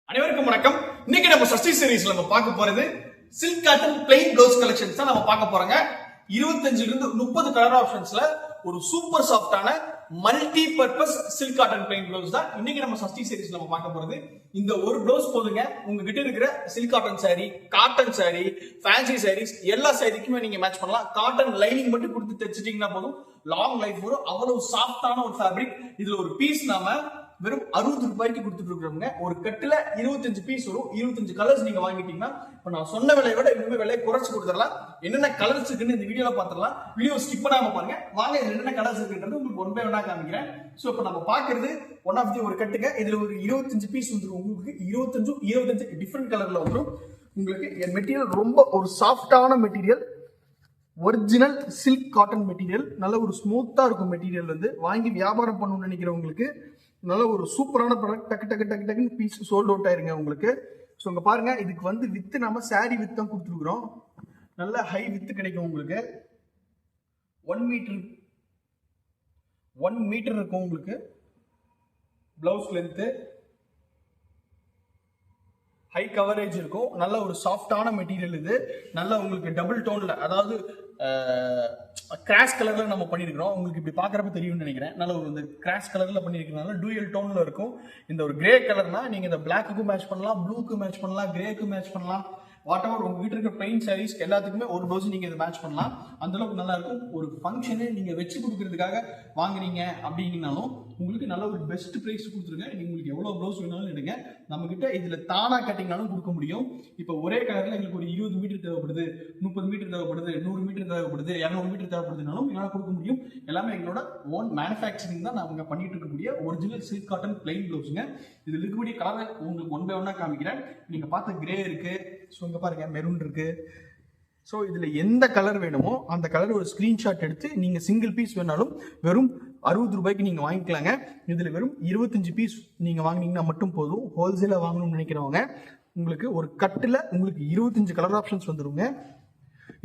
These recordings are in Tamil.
அனைவருக்கும் வணக்கம். இன்னைக்கு நம்ம சஷ்டி சீரிஸ்ல நம்ம பார்க்க போறது silk cotton plain blouse collections தான் நம்ம பார்க்க போறோங்க. 25 இருந்து 30 கலர் ஆப்ஷன்ஸ்ல ஒரு சூப்பர் சாஃப்டான multi purpose silk cotton plain blouse தான் இன்னைக்கு நம்ம சஷ்டி சீரிஸ்ல நம்ம பார்க்க போறது. இந்த ஒரு ப்ளவுஸ் போதுங்க, உங்ககிட்ட இருக்கிற silk cotton sari, cotton sari, fancy saris எல்லா சாரிக்குமே நீங்க மேட்ச் பண்ணலாம். காட்டன் லைனிங் மட்டும் கொடுத்து தைச்சிட்டீங்கன்னா போதும், லாங் லைஃப் வரும். அவ்வளவு சாஃப்டான ஒரு ஃபேப்ரிக். இதுல ஒரு பீஸ் நாம வெறும் 60 ரூபாய்க்கு கொடுத்துட்டு இருக்கிறோங்க. ஒரு கட்டுல 25 பீஸ் வரும். 25 கலர்ஸ் நீங்க வாங்கிட்டீங்கன்னா இப்ப நான் சொன்ன விலையை விட இன்னுமே விலையை குறைச்சு கொடுத்துடலாம். என்னென்ன கலர்ஸ் இருக்குன்னு இந்த வீடியோல பாத்துடலாம். வீடியோ ஸ்கிப் பண்ணாம பாருங்க. வாங்க இதுல என்னென்ன கலர்ஸ் இருக்குன்றது உங்களுக்கு ஒன் பை ஒன்னா காமிக்கிறேன். சோ இப்ப நம்ம பாக்குறது ஒன் ஆஃப் தி ஒரு கட்டுங்க. இதுல ஒரு 25 பீஸ் வந்துடும். உங்களுக்கு 25 டிஃபரெண்ட் கலர்ல வந்துடும். உங்களுக்கு மெட்டீரியல் ரொம்ப ஒரு சாஃப்டான material, original silk cotton material. நல்ல ஒரு ஸ்மூத்தா இருக்கும் மெட்டீரியல். வந்து வாங்கி வியாபாரம் பண்ணணும்னு நினைக்கிறவங்களுக்கு நல்ல ஒரு சூப்பரான ப்ராடக்ட். டக்கு டக்கு டக்கு டக்குன்னு பீஸ் சோல்ட் அவுட் ஆயிருங்க உங்களுக்கு. ஸோ இங்க பாருங்க, இதுக்கு வந்து வித்து நம்ம சாரி வித்து தான் கொடுத்துருக்குறோம். நல்ல ஹை வித்து கிடைக்கும் உங்களுக்கு. 1 மீட்டர் இருக்கும் உங்களுக்கு. பிளவுஸ் லென்த்து, ஹை கவரேஜ் இருக்கும். நல்ல ஒரு சாஃப்டான மெட்டீரியல் இது. நல்ல உங்களுக்கு டபுள் டோன்ல, அதாவது கிராஷ் கலர்ல நம்ம பண்ணிருக்கிறோம். உங்களுக்கு இப்படி பாக்குறப்ப தெரியும்னு நினைக்கிறேன். நல்ல ஒரு இந்த கிராஷ் கலர்ல பண்ணிருக்கிறதுனால டூயல் டோன்ல இருக்கும். இந்த ஒரு கிரே கலர்னா நீங்க இந்த பிளாக்குக்கும் மேட்ச் பண்ணலாம், ப்ளூக்கு மேட்ச் பண்ணலாம், கிரேக்கு மேட்ச் பண்ணலாம். வாட் எவர் உங்க வீட்டு இருக்க பெயிண்ட் சாரீஸ் எல்லாத்துக்குமே ஒரு ப்ளவுஸ் நீங்க இதை மேட்ச் பண்ணலாம். அந்த அளவுக்கு நல்லா இருக்கும். ஒரு ஃபங்க்ஷனு நீங்க வச்சு கொடுக்கறதுக்காக வாங்குறீங்க அப்படின்னாலும் உங்களுக்கு நல்ல ஒரு பெஸ்ட் பிரைஸ் கொடுத்துருங்க. நீங்க உங்களுக்கு எவ்வளவு ப்ளவுஸ் வேணாலும் எடுங்க. நம்ம கிட்ட இதுல தானா கட்டிங்னாலும் கொடுக்க முடியும். இப்போ ஒரே கலர்ல எங்களுக்கு ஒரு 20 மீட்டர் தேவைப்படுது, 30 மீட்டர் தேவைப்படுது, 100 மீட்டர் தேவைப்படுது, 200 மீட்டர் தேவைப்படுதுனாலும் எங்களால் கொடுக்க முடியும். எல்லாமே எங்களோட ஓன் மேனுஃபேக்சரிங் தான் நாங்கள் பண்ணிட்டு இருக்கக்கூடிய ஒரிஜினல் சில்க் காட்டன் பிளைன் ப்ளவுஸுங்க. இதுல இருக்கக்கூடிய கலர் உங்களுக்கு ஒன் பை ஒன்னா காமிக்கிறேன். நீங்க பார்த்த கிரே இருக்கு, ஸோ இங்க பாருங்க மெரூன் இருக்கு. ஸோ இதுல எந்த கலர் வேணுமோ அந்த கலர் ஒரு ஸ்கிரீன்ஷாட் எடுத்து நீங்க சிங்கிள் பீஸ் வேணாலும் வெறும் 60 ரூபாய்க்கு நீங்க வாங்கிக்கலாங்க. இதுல வெறும் 25 பீஸ் நீங்க வாங்கினீங்கன்னா மட்டும் போதும். ஹோல்சேலா வாங்கணும்னு நினைக்கிறவங்க உங்களுக்கு ஒரு கட்டுல உங்களுக்கு 25 கலர் ஆப்ஷன்ஸ் வந்துருங்க.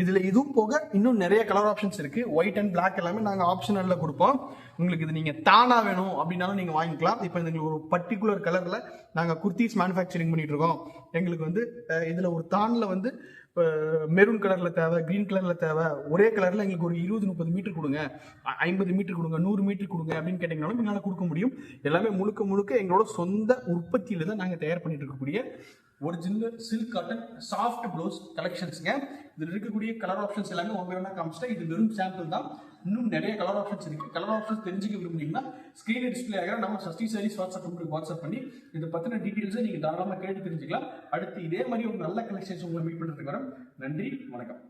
இதுல இதுவும் போக இன்னும் நிறைய கலர் ஆப்ஷன்ஸ் இருக்கு. ஒயிட் அண்ட் பிளாக் எல்லாமே நாங்க ஆப்ஷனல்ல கொடுப்போம். உங்களுக்கு இது நீங்க தானா வேணும் அப்படின்னாலும் நீங்க வாங்கிக்கலாம். இப்போ எங்களுக்கு ஒரு பர்டிகுலர் கலர்ல நாங்க குர்த்திஸ் மேனுஃபேக்சரிங் பண்ணிட்டு இருக்கோம். எங்களுக்கு வந்து இதுல ஒரு தான்ல வந்து மெரூன் கலர்ல தேவை, கிரீன் கலர்ல தேவை, ஒரே கலர்ல எங்களுக்கு ஒரு 20-30 மீட்டர் கொடுங்க, 50 மீட்டர் கொடுங்க, 100 மீட்டர் கொடுங்க அப்படின்னு கேட்டீங்கன்னாலும் எங்களால் கொடுக்க முடியும். எல்லாமே முழுக்க எங்களோட சொந்த உற்பத்தியில தான் நாங்கள் தயார் பண்ணிட்டு இருக்கக்கூடிய original silk cotton soft blouse கலெக்ஷன்ஸ்ங்க. இதில் இருக்கக்கூடிய கலர் ஆப்ஷன்ஸ் எல்லாமே ஒன் பை ஒன்னா காமிச்சிட்டா இது வெறும் சாம்பிள் தான். இன்னும் நிறைய கலர் ஆப்ஷன்ஸ் இருக்கு. கலர் ஆப்ஷன்ஸ் தெரிஞ்சுக்க விரும்புனீங்கன்னா ஸ்கிரீன்ல டிஸ்பிளே ஆகிற நம்ம சஷ்டி சாரீஸ் வாட்ஸ்அப் உங்களுக்கு வாட்ஸ்அப் பண்ணி இதை பத்தின டீட்டெயில்ஸை நீங்க தாராளமாக கேட்டு தெரிஞ்சுக்கலாம். அடுத்து இதே மாதிரி ஒரு நல்ல கலெக்ஷன்ஸ் உங்களை மீட் பண்ணுறதுக்கு வரேன். நன்றி, வணக்கம்.